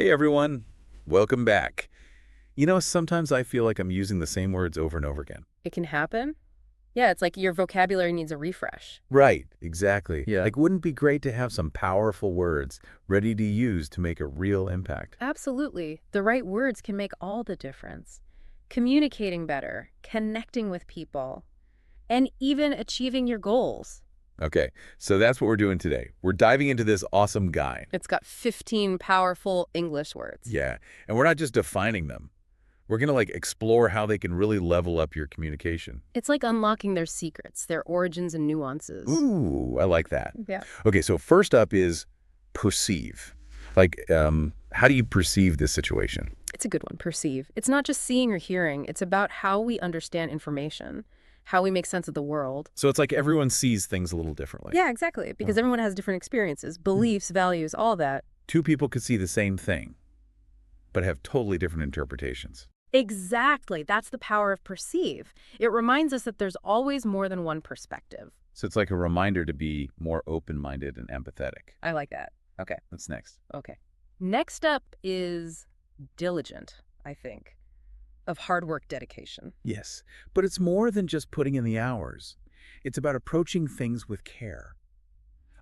Hey everyone, welcome back. Sometimes I feel like I'm using the same words over and over again. It can happen? Yeah, it's like your vocabulary needs a refresh. Right, exactly. Yeah. Like, wouldn't it be great to have some powerful words ready to use to make a real impact? Absolutely. The right words can make all the difference. Communicating better, connecting with people, and even achieving your goals. Okay, so that's what we're doing today. We're diving into this awesome guy. It's got 15 powerful English words. Yeah, and we're not just defining them. We're going to explore how they can really level up your communication. It's like unlocking their secrets, their origins and nuances. Ooh, I like that. Yeah. Okay, so first up is perceive. How do you perceive this situation? It's a good one, perceive. It's not just seeing or hearing. It's about how we understand information, how we make sense of the world. So it's like everyone sees things a little differently. Yeah, exactly. Because everyone has different experiences, beliefs, values, all that. Two people could see the same thing, but have totally different interpretations. Exactly. That's the power of perceive. It reminds us that there's always more than one perspective. So it's like a reminder to be more open-minded and empathetic. I like that. Okay. What's next? Okay. Next up is diligent, I think, of hard work dedication. Yes, but it's more than just putting in the hours. It's about approaching things with care,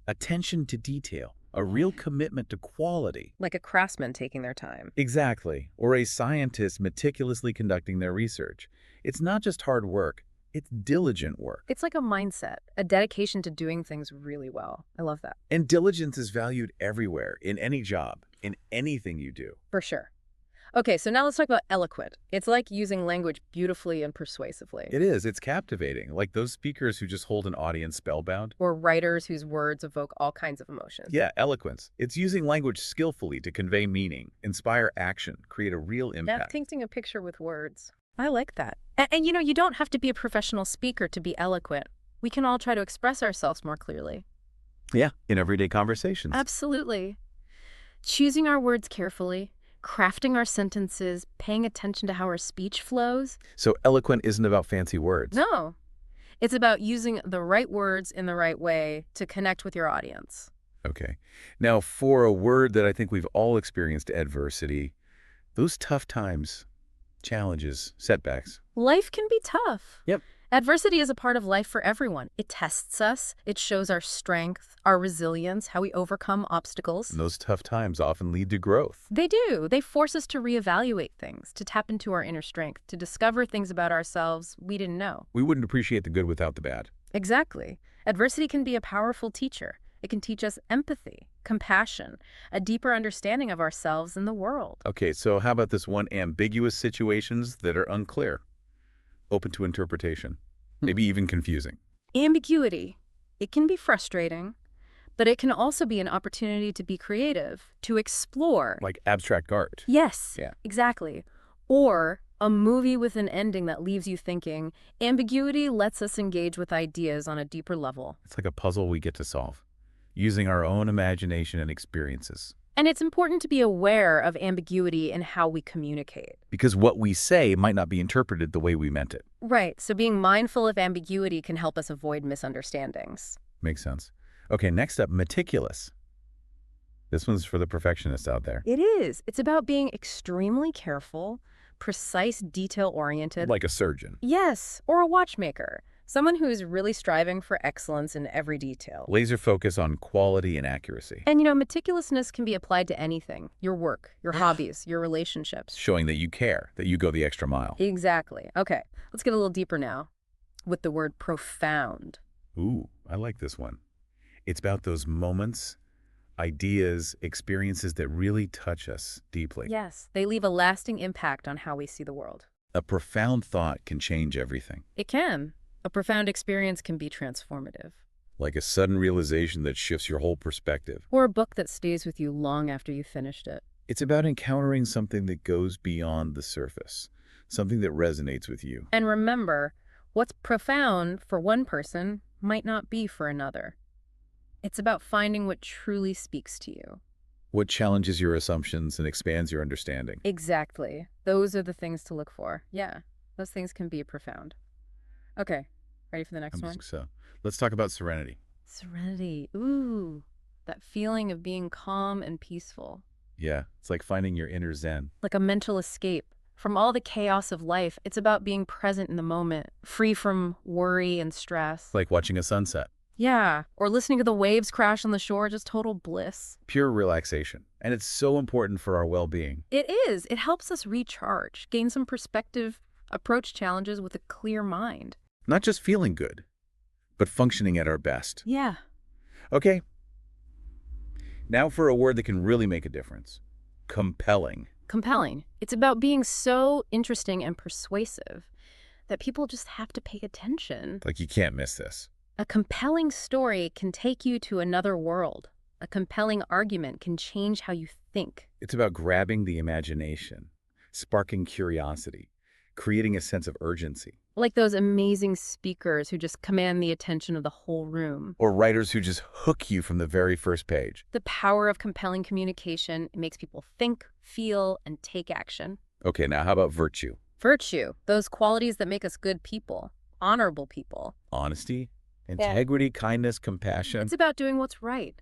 attention to detail, a real commitment to quality. Like a craftsman taking their time. Exactly, or a scientist meticulously conducting their research. It's not just hard work, it's diligent work. It's like a mindset, a dedication to doing things really well. I love that. And diligence is valued everywhere, in any job, in anything you do. For sure. Okay, so now let's talk about eloquent. It's like using language beautifully and persuasively. It is. It's captivating. Like those speakers who just hold an audience spellbound. Or writers whose words evoke all kinds of emotions. Yeah, eloquence. It's using language skillfully to convey meaning, inspire action, create a real Now impact. painting a picture with words. I like that. And you don't have to be a professional speaker to be eloquent. We can all try to express ourselves more clearly. Yeah, in everyday conversations. Absolutely. Choosing our words carefully, crafting our sentences, paying attention to how our speech flows. So eloquent isn't about fancy words. No. It's about using the right words in the right way to connect with your audience. Okay. Now, for a word that I think we've all experienced, adversity, those tough times, challenges, setbacks. Life can be tough. Yep. Adversity is a part of life for everyone. It tests us. It shows our strength, our resilience, how we overcome obstacles. And those tough times often lead to growth. They do. They force us to reevaluate things, to tap into our inner strength, to discover things about ourselves we didn't know. We wouldn't appreciate the good without the bad. Exactly. Adversity can be a powerful teacher. It can teach us empathy, compassion, a deeper understanding of ourselves and the world. Okay, so how about this one, ambiguous situations that are unclear, open to interpretation, maybe even confusing? Ambiguity. It can be frustrating, but it can also be an opportunity to be creative, to explore. Like abstract art. Yes, Yeah. exactly. Or a movie with an ending that leaves you thinking. Ambiguity lets us engage with ideas on a deeper level. It's like a puzzle we get to solve, using our own imagination and experiences. And it's important to be aware of ambiguity in how we communicate. Because what we say might not be interpreted the way we meant it. Right, so being mindful of ambiguity can help us avoid misunderstandings. Makes sense. Okay, next up, meticulous. This one's for the perfectionists out there. It is. It's about being extremely careful, precise, detail-oriented. Like a surgeon. Yes, or a watchmaker. Someone who's really striving for excellence in every detail. Laser focus on quality and accuracy. And meticulousness can be applied to anything. Your work, your hobbies, your relationships. Showing that you care, that you go the extra mile. Exactly. Okay, let's get a little deeper now with the word profound. Ooh, I like this one. It's about those moments, ideas, experiences that really touch us deeply. Yes, they leave a lasting impact on how we see the world. A profound thought can change everything. It can. A profound experience can be transformative. Like a sudden realization that shifts your whole perspective. Or a book that stays with you long after you finished it. It's about encountering something that goes beyond the surface, something that resonates with you. And remember, what's profound for one person might not be for another. It's about finding what truly speaks to you. What challenges your assumptions and expands your understanding. Exactly. Those are the things to look for. Yeah, those things can be profound. Okay, ready for the next one? So let's talk about serenity. Serenity. Ooh, that feeling of being calm and peaceful. Yeah, it's like finding your inner zen. like a mental escape. From all the chaos of life, it's about being present in the moment, free from worry and stress. Like watching a sunset. Yeah, or listening to the waves crash on the shore, just total bliss. Pure relaxation. And it's so important for our well-being. It is. It helps us recharge, gain some perspective, approach challenges with a clear mind. Not just feeling good, but functioning at our best. Yeah. Okay, now for a word that can really make a difference. Compelling. Compelling. It's about being so interesting and persuasive that people just have to pay attention. Like you can't miss this. A compelling story can take you to another world. A compelling argument can change how you think. It's about grabbing the imagination, sparking curiosity, creating a sense of urgency. Like those amazing speakers who just command the attention of the whole room. Or writers who just hook you from the very first page. The power of compelling communication, it makes people think, feel, and take action. Okay, now how about virtue? Virtue, those qualities that make us good people, honorable people. Honesty, integrity, kindness, compassion. It's about doing what's right.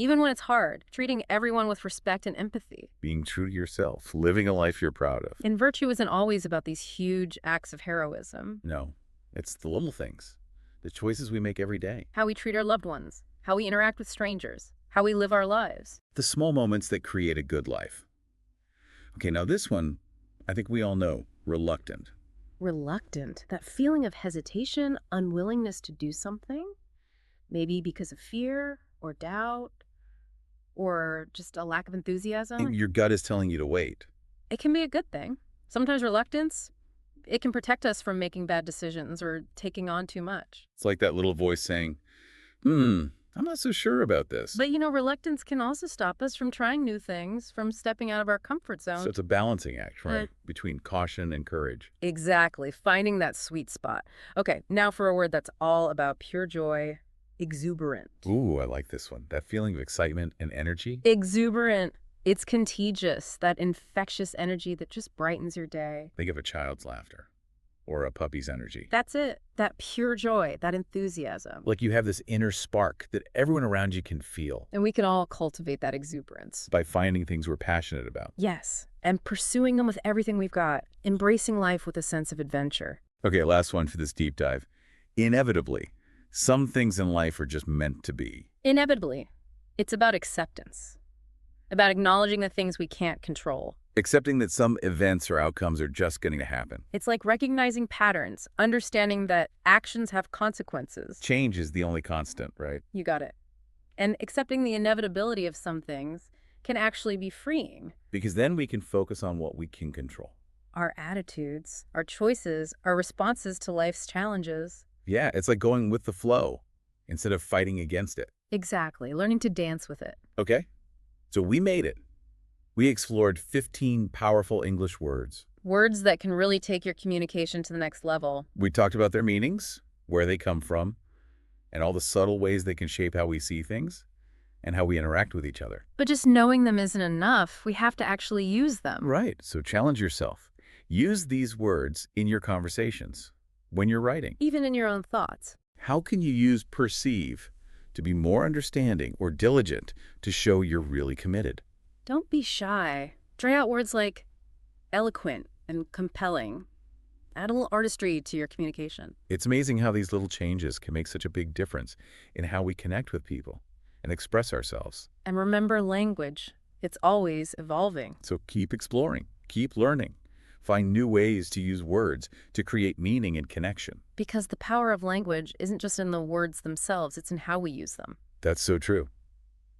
Even when it's hard, treating everyone with respect and empathy. Being true to yourself, living a life you're proud of. And virtue isn't always about these huge acts of heroism. No, it's the little things, the choices we make every day. How we treat our loved ones, how we interact with strangers, how we live our lives. The small moments that create a good life. Okay, now this one, I think we all know, reluctant. Reluctant, that feeling of hesitation, unwillingness to do something, maybe because of fear or doubt, or just a lack of enthusiasm. And your gut is telling you to wait. It can be a good thing. Sometimes reluctance, it can protect us from making bad decisions or taking on too much. It's like that little voice saying, I'm not so sure about this. But reluctance can also stop us from trying new things, from stepping out of our comfort zone. So it's a balancing act, right? Between caution and courage. Exactly, finding that sweet spot. Okay, now for a word that's all about pure joy. Exuberant. Ooh, I like this one. That feeling of excitement and energy. Exuberant. It's contagious, that infectious energy that just brightens your day. Think of a child's laughter or a puppy's energy. That's it. That pure joy, that enthusiasm. Like you have this inner spark that everyone around you can feel. And we can all cultivate that exuberance. By finding things we're passionate about. Yes, and pursuing them with everything we've got. Embracing life with a sense of adventure. Okay, last one for this deep dive. Inevitably. Some things in life are just meant to be. Inevitably. It's about acceptance. About acknowledging the things we can't control. Accepting that some events or outcomes are just going to happen. It's like recognizing patterns, understanding that actions have consequences. Change is the only constant, right? You got it. And accepting the inevitability of some things can actually be freeing. Because then we can focus on what we can control. Our attitudes, our choices, our responses to life's challenges. Yeah, it's like going with the flow instead of fighting against it. Exactly, learning to dance with it. Okay, so we made it. We explored 15 powerful English words. Words that can really take your communication to the next level. We talked about their meanings, where they come from, and all the subtle ways they can shape how we see things and how we interact with each other. But just knowing them isn't enough. We have to actually use them. Right, so challenge yourself. Use these words in your conversations, when you're writing. Even in your own thoughts. How can you use perceive to be more understanding or diligent to show you're really committed? Don't be shy. Try out words like eloquent and compelling. Add a little artistry to your communication. It's amazing how these little changes can make such a big difference in how we connect with people and express ourselves. And remember language. It's always evolving. So keep exploring, keep learning. Find new ways to use words to create meaning and connection. Because the power of language isn't just in the words themselves, it's in how we use them. That's so true.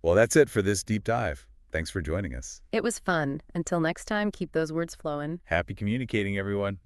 Well, that's it for this deep dive. Thanks for joining us. It was fun. Until next time, keep those words flowing. Happy communicating, everyone.